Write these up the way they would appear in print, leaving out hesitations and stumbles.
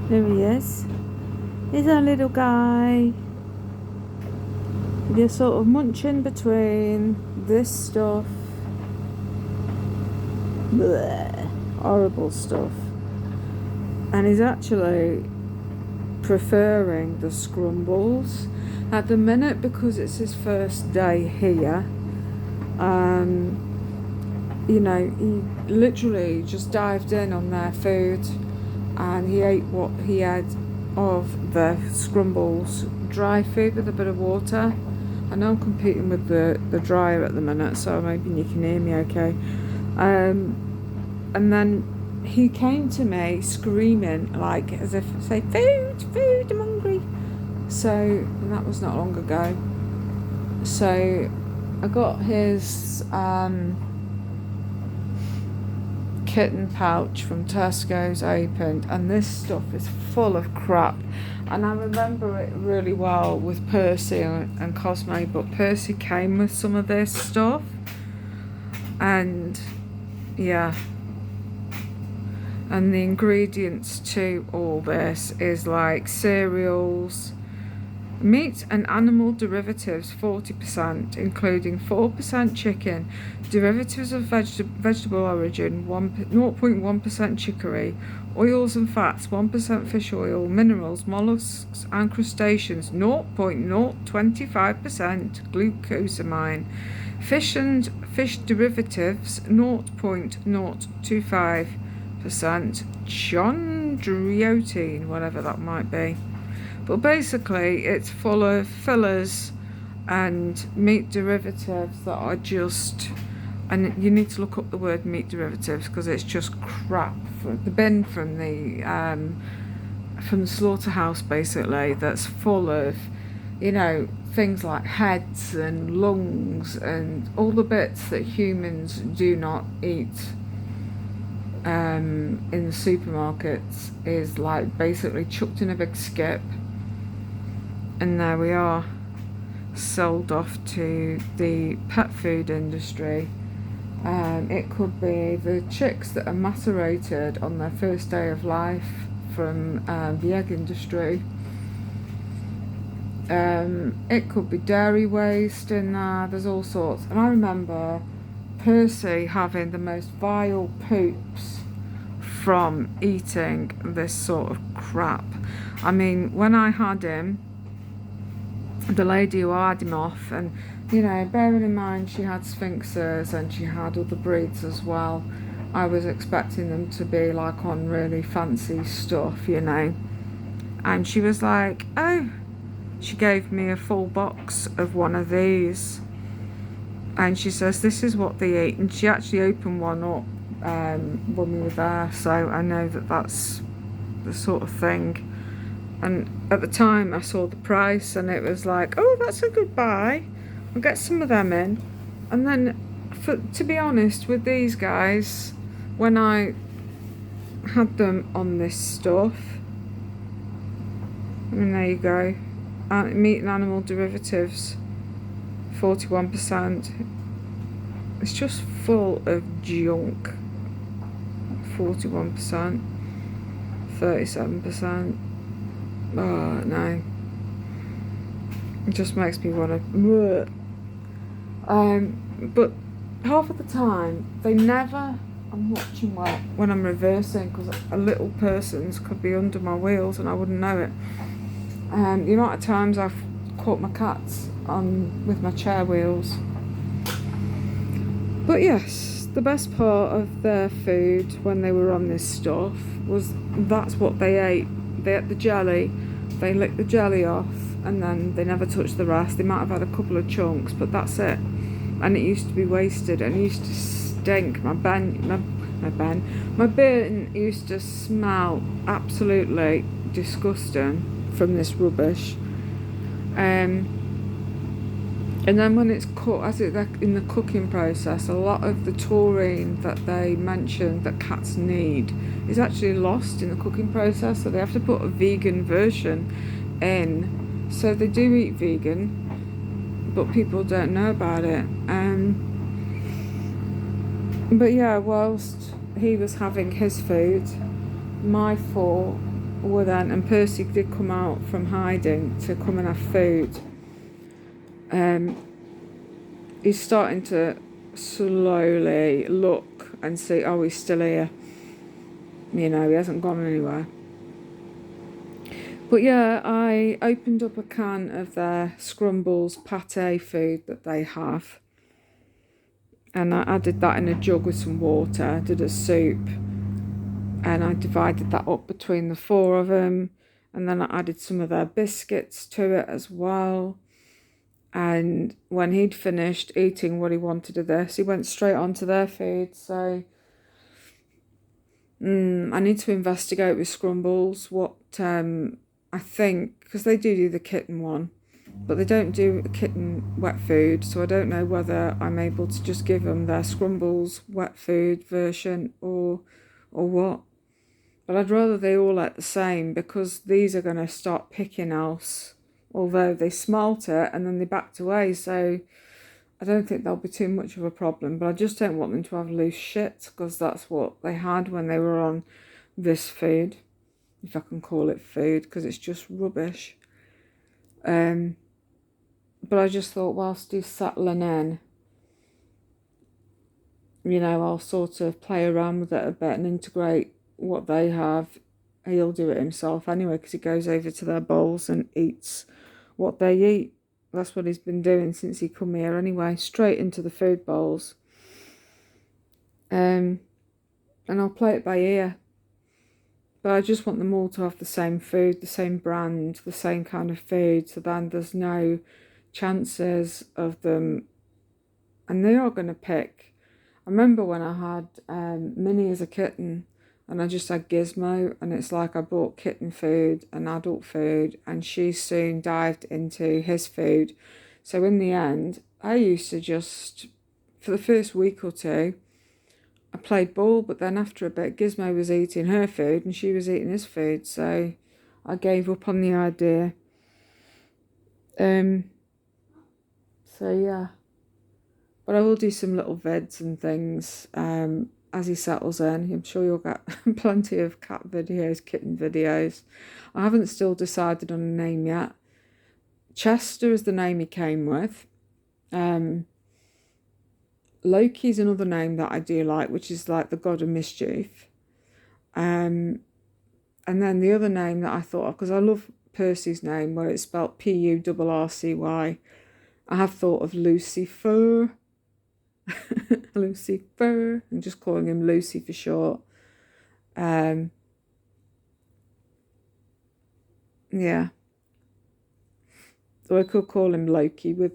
There he is. He's a little guy. You're sort of munching between this stuff. Blech, horrible stuff. And he's actually preferring the scrumbles at the minute because it's his first day here. You know, he literally just dived in on their food and he ate what he had of the scrumbles, dry food with a bit of water. I know I'm competing with the dryer at the minute, so maybe you can hear me okay. And then he came to me screaming, like as if to say, food, food, I'm hungry. So, and that was not long ago. So I got his kitten pouch from Tesco's opened, and this stuff is full of crap. And I remember it really well with Percy and Cosmo, but Percy came with some of this stuff, and yeah. And the ingredients to all this is like cereals, meat and animal derivatives 40%, including 4% chicken, derivatives of vegetable origin 0.1% chicory, oils and fats 1% fish oil, minerals, mollusks and crustaceans 0.025% glucosamine, fish and fish derivatives 0.025% chondroitin, whatever that might be. But basically it's full of fillers and meat derivatives that are just, and you need to look up the word meat derivatives because it's just crap. The bin from the slaughterhouse basically, that's full of, you know, things like heads and lungs and all the bits that humans do not eat in the supermarkets, is like basically chucked in a big skip, and there we are, sold off to the pet food industry. It could be the chicks that are macerated on their first day of life from the egg industry. It could be dairy waste in there, there's all sorts. And I remember Percy having the most vile poops from eating this sort of crap. I mean, when I had him, the lady who had him off, and you know, bearing in mind she had sphinxes and she had other breeds as well, I was expecting them to be like on really fancy stuff, you know. And she was like, oh, she gave me a full box of one of these, and she says this is what they eat, and she actually opened one up when we were there, so I know that that's the sort of thing. And at the time I saw the price and it was like, oh, that's a good buy, I'll get some of them in. And then to be honest with these guys, when I had them on this stuff, and there you go, meat and animal derivatives 41%, it's just full of junk. 41%, 37%. Oh no, it just makes me want to. But half of the time they never. I'm watching when I'm reversing, because a little person's could be under my wheels and I wouldn't know it. The amount of times I've caught my cats on with my chair wheels. But yes, the best part of their food when they were on this stuff was that's what they ate. They ate the jelly, they licked the jelly off, and then they never touched the rest. They might have had a couple of chunks, but that's it. And it used to be wasted, and it used to stink. My bin used to smell absolutely disgusting from this rubbish. And then when it's cooked, in the cooking process, a lot of the taurine that they mentioned that cats need is actually lost in the cooking process, so they have to put a vegan version in. So they do eat vegan, but people don't know about it. But yeah, whilst he was having his food, my 4 well then, and Percy did come out from hiding to come and have food. He's starting to slowly look and see, oh, he's still here. You know, he hasn't gone anywhere. But yeah, I opened up a can of their scrumbles pate food that they have. And I added that in a jug with some water, did a soup. And I divided that up between the 4 of them. And then I added some of their biscuits to it as well. And when he'd finished eating what he wanted of this, he went straight on to their food. So I need to investigate with Scrumbles what I think, because they do the kitten one, but they don't do a kitten wet food. So I don't know whether I'm able to just give them their Scrumbles wet food version or what. But I'd rather they all ate the same, because these are going to start picking else. Although they smelt it and then they backed away, so I don't think there'll be too much of a problem. But I just don't want them to have loose shit, because that's what they had when they were on this food, if I can call it food, because it's just rubbish. But I just thought, whilst he's settling in, you know, I'll sort of play around with it a bit and integrate what they have. He'll do it himself anyway, because he goes over to their bowls and eats what they eat. That's what he's been doing since he come here anyway, straight into the food bowls. And I'll play it by ear. But I just want them all to have the same food, the same brand, the same kind of food, so then there's no chances of them, and they are going to pick. I remember when I had Minnie as a kitten, and I just had Gizmo, and it's like I bought kitten food and adult food, and she soon dived into his food. So in the end, I used to just, for the first week or two, I played ball, but then after a bit, Gizmo was eating her food and she was eating his food, so I gave up on the idea. So yeah. But I will do some little vids and things as he settles in. I'm sure you'll get plenty of cat videos, kitten videos. I haven't still decided on a name yet. Chester is the name he came with. Loki's another name that I do like, which is like the god of mischief. And then the other name that I thought of, because I love Percy's name, where it's spelled P-U-R-R-C-Y. I have thought of Lucifer. Lucifer, and just calling him Lucy for short. Yeah. Or I could call him Loki but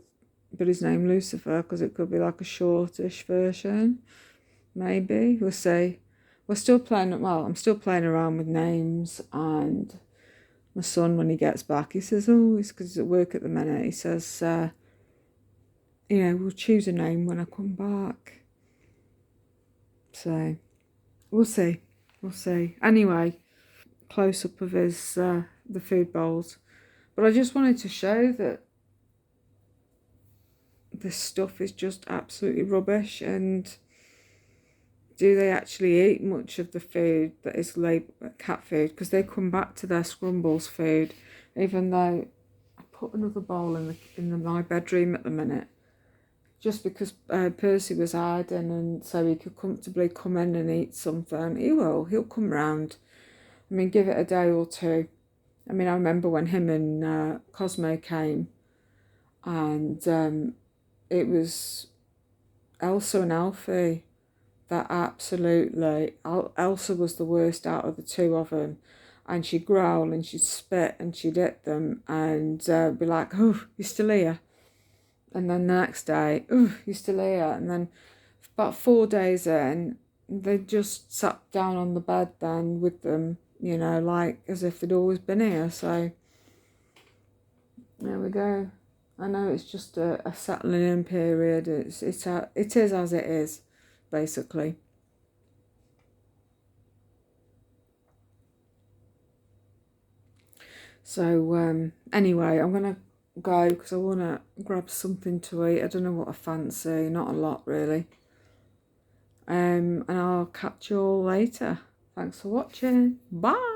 his name Lucifer, because it could be like a shortish version. Maybe. We'll see. I'm still playing around with names, and my son, when he gets back, he says, oh, it's because he's at work at the minute. He says, we'll choose a name when I come back. So, we'll see. Anyway, close up of his the food bowls. But I just wanted to show that this stuff is just absolutely rubbish, and do they actually eat much of the food that is labelled cat food? Because they come back to their Scrumbles food, even though I put another bowl in my bedroom at the minute, just because Percy was hiding, and so he could comfortably come in and eat something. He'll come round. I mean, give it a day or two. I mean, I remember when him and Cosmo came, and it was Elsa and Alfie that absolutely, Elsa was the worst out of the 2 of them, and she'd growl and she'd spit and she'd hit them and be like, oh, you're still here. And then the next day, oh, you're still here. And then about 4 days in, they just sat down on the bed then with them, like as if they'd always been here. So there we go. I know it's just a settling in period. It is as it is, basically. So anyway, I'm gonna go because I want to grab something to eat. I don't know what I fancy. Not a lot, really. And I'll catch you all later. Thanks for watching. Bye.